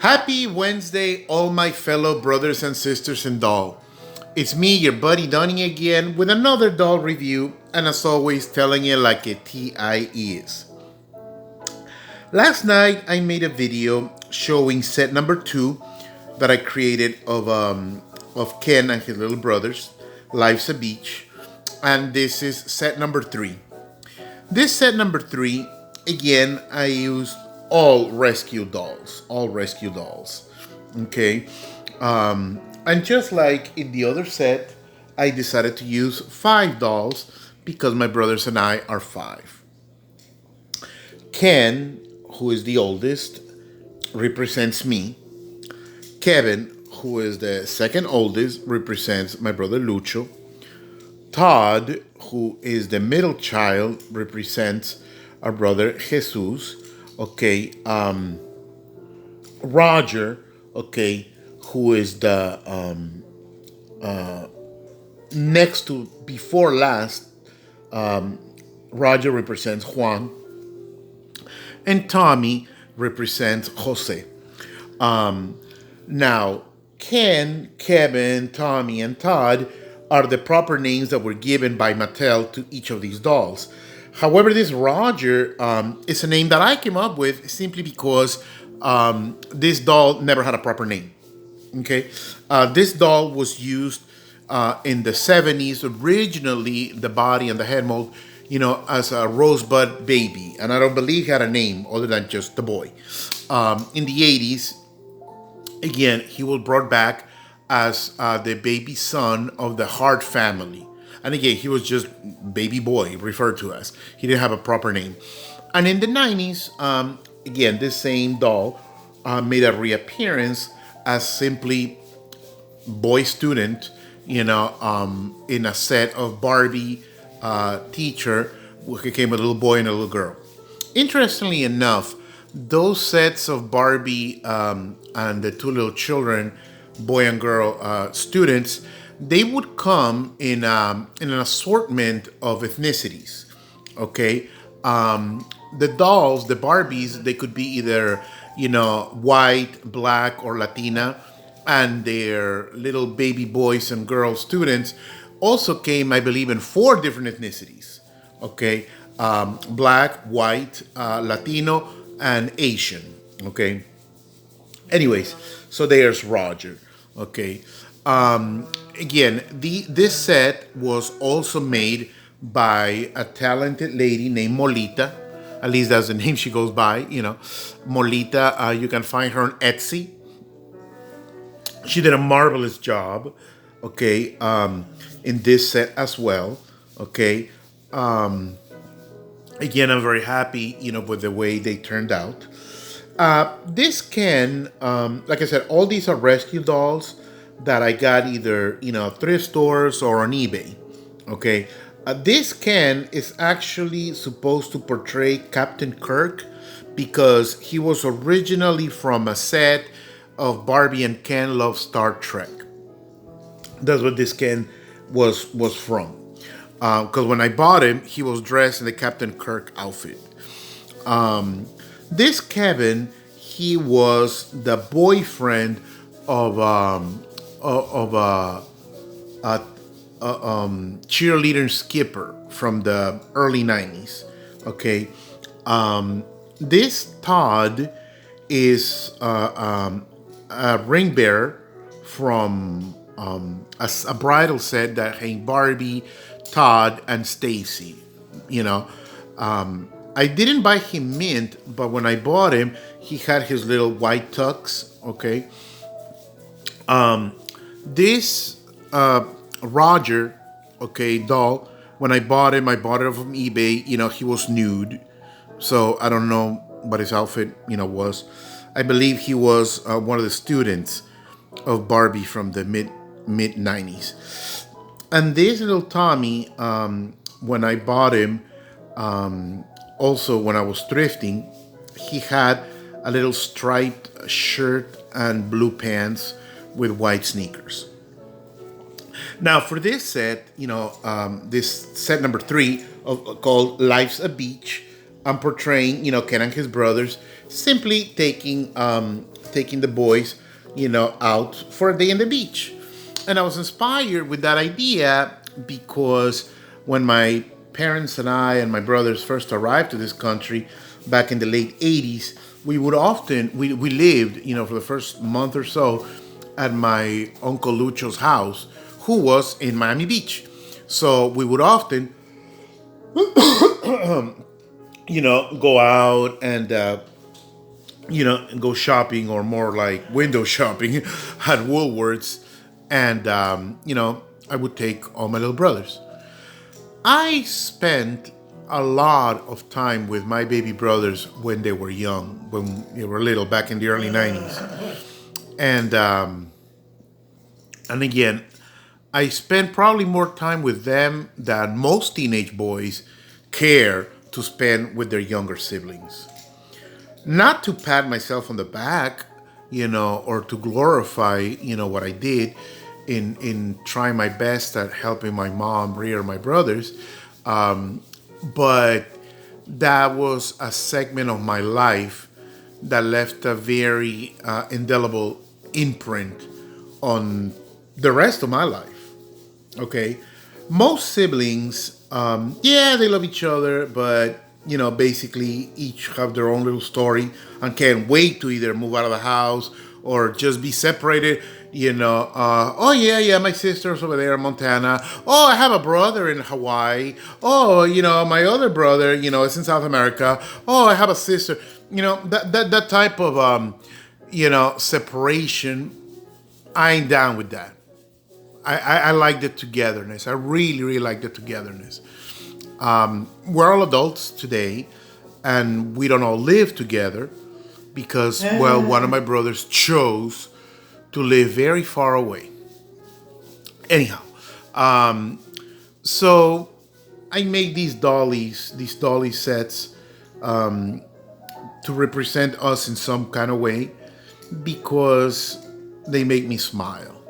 Happy Wednesday, all my fellow brothers and sisters in doll. It's me, your buddy Donnie again, with another doll review, and as always, telling you like a TI is. Last night, I made a video showing set number 2 that I created of Ken and his little brothers, Life's a Beach, and this is set number 3. This set number 3, again, I used all rescue dolls. Okay. And just like in the other set, I decided to use 5 dolls because my brothers and I are 5. Ken, who is the oldest, represents me. Kevin, who is the second oldest, represents my brother Lucho. Todd, who is the middle child, represents our brother Jesus. Okay. Roger, okay, who is the next to before last. Roger represents Juan, and Tommy represents Jose. Now, Ken, Kevin, Tommy, and Todd are the proper names that were given by Mattel to each of these dolls. However, this Roger is a name that I came up with simply because this doll never had a proper name. Okay, this doll was used in the 70s. Originally, the body and the head mold, as a rosebud baby, and I don't believe he had a name other than just the boy. In the 80s, again, he was brought back as the baby son of the Hart family. And again, he was just baby boy, referred to as. He didn't have a proper name. And in the 90s, again, this same doll made a reappearance as simply boy student, in a set of Barbie teacher who became a little boy and a little girl. Interestingly enough, those sets of Barbie and the two little children, boy and girl students, they would come in an assortment of ethnicities. Okay, the dolls, the Barbies, they could be either white, black, or Latina, and their little baby boys and girl students also came, I believe, in 4 different ethnicities. Okay, black, white, Latino, and Asian. Okay. Anyways, so there's Roger. Okay. Again, this set was also made by a talented lady named Molita. At least that's the name she goes by. Molita. You can find her on Etsy. She did a marvelous job. Okay. In this set as well. Okay. Again, I'm very happy, with the way they turned out. This Ken, like I said, all these are rescue dolls that I got either, thrift stores or on eBay. Okay. This Ken is actually supposed to portray Captain Kirk because he was originally from a set of Barbie and Ken Love Star Trek. That's what this Ken was from. Because when I bought him, he was dressed in the Captain Kirk outfit. This Kevin, he was the boyfriend of cheerleader Skipper from the early 90s. Okay. This Todd is a ring bearer from a bridal set that had Barbie, Todd, and Stacy. I didn't buy him mint, but when I bought him, he had his little white tux. Okay. This Roger, okay, doll. When I bought it from eBay. He was nude, so I don't know what his outfit, was. I believe he was one of the students of Barbie from the mid 90s. And this little Tommy, when I bought him, also when I was thrifting, he had a little striped shirt and blue pants with white sneakers. Now, for this set, this set number 3 called Life's a Beach, I'm portraying, Ken and his brothers simply taking taking the boys, out for a day in the beach. And I was inspired with that idea because when my parents and I and my brothers first arrived to this country back in the late 80s, we lived, for the first month or so at my Uncle Lucho's house, who was in Miami Beach. So we would often, go out and, go shopping, or more like window shopping at Woolworths. And, I would take all my little brothers. I spent a lot of time with my baby brothers when they were young, when they were little, back in the early 90s. And again, I spent probably more time with them than most teenage boys care to spend with their younger siblings. Not to pat myself on the back, or to glorify, what I did in trying my best at helping my mom rear my brothers, but that was a segment of my life that left a very indelible imprint on the rest of my life. Okay, most siblings, yeah, they love each other, but basically each have their own little story and can't wait to either move out of the house or just be separated. Oh yeah, yeah, my sister's over there in Montana. Oh, I have a brother in Hawaii. Oh, my other brother, is in South America. Oh, I have a sister. That type of separation. I ain't down with that. I like the togetherness. I really, really like the togetherness. We're all adults today, and we don't all live together because, well, one of my brothers chose to live very far away. Anyhow, so I made these dolly sets to represent us in some kind of way because they make me smile.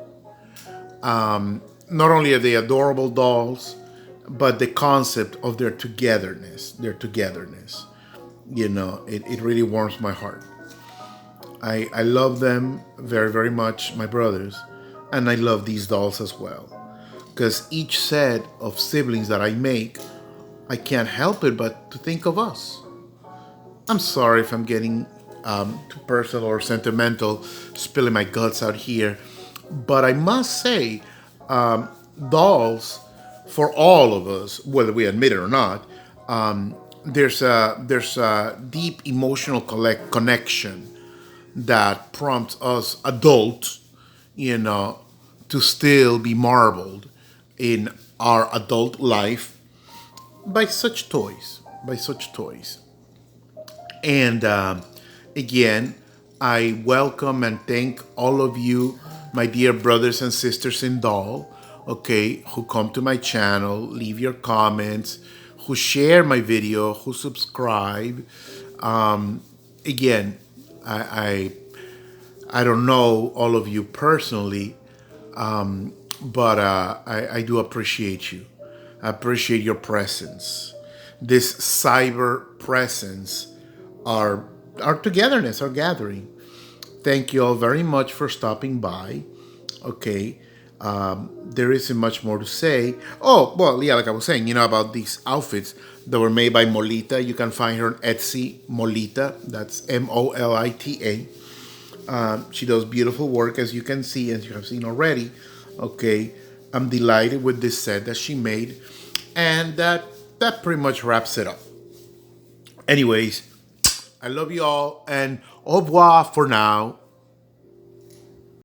Not only are they adorable dolls, but the concept of their togetherness, it really warms my heart. I love them very, very much, my brothers, and I love these dolls as well. Because each set of siblings that I make, I can't help it but to think of us. I'm sorry if I'm getting too personal or sentimental, spilling my guts out here, but I must say, dolls, for all of us, whether we admit it or not, there's a deep emotional connection that prompts us adults, to still be marveled in our adult life by such toys, And again, I welcome and thank all of you, my dear brothers and sisters in Doll, okay, who come to my channel, leave your comments, who share my video, who subscribe. Again, I I don't know all of you personally, but I do appreciate you. I appreciate your presence. This cyber presence, our togetherness, our gathering. Thank you all very much for stopping by. Okay. There isn't much more to say. Oh, well, yeah, like I was saying, about these outfits that were made by Molita. You can find her on Etsy, Molita. That's Molita. She does beautiful work, as you can see, as you have seen already. Okay. I'm delighted with this set that she made. And that pretty much wraps it up. Anyways, I love you all, and au revoir for now.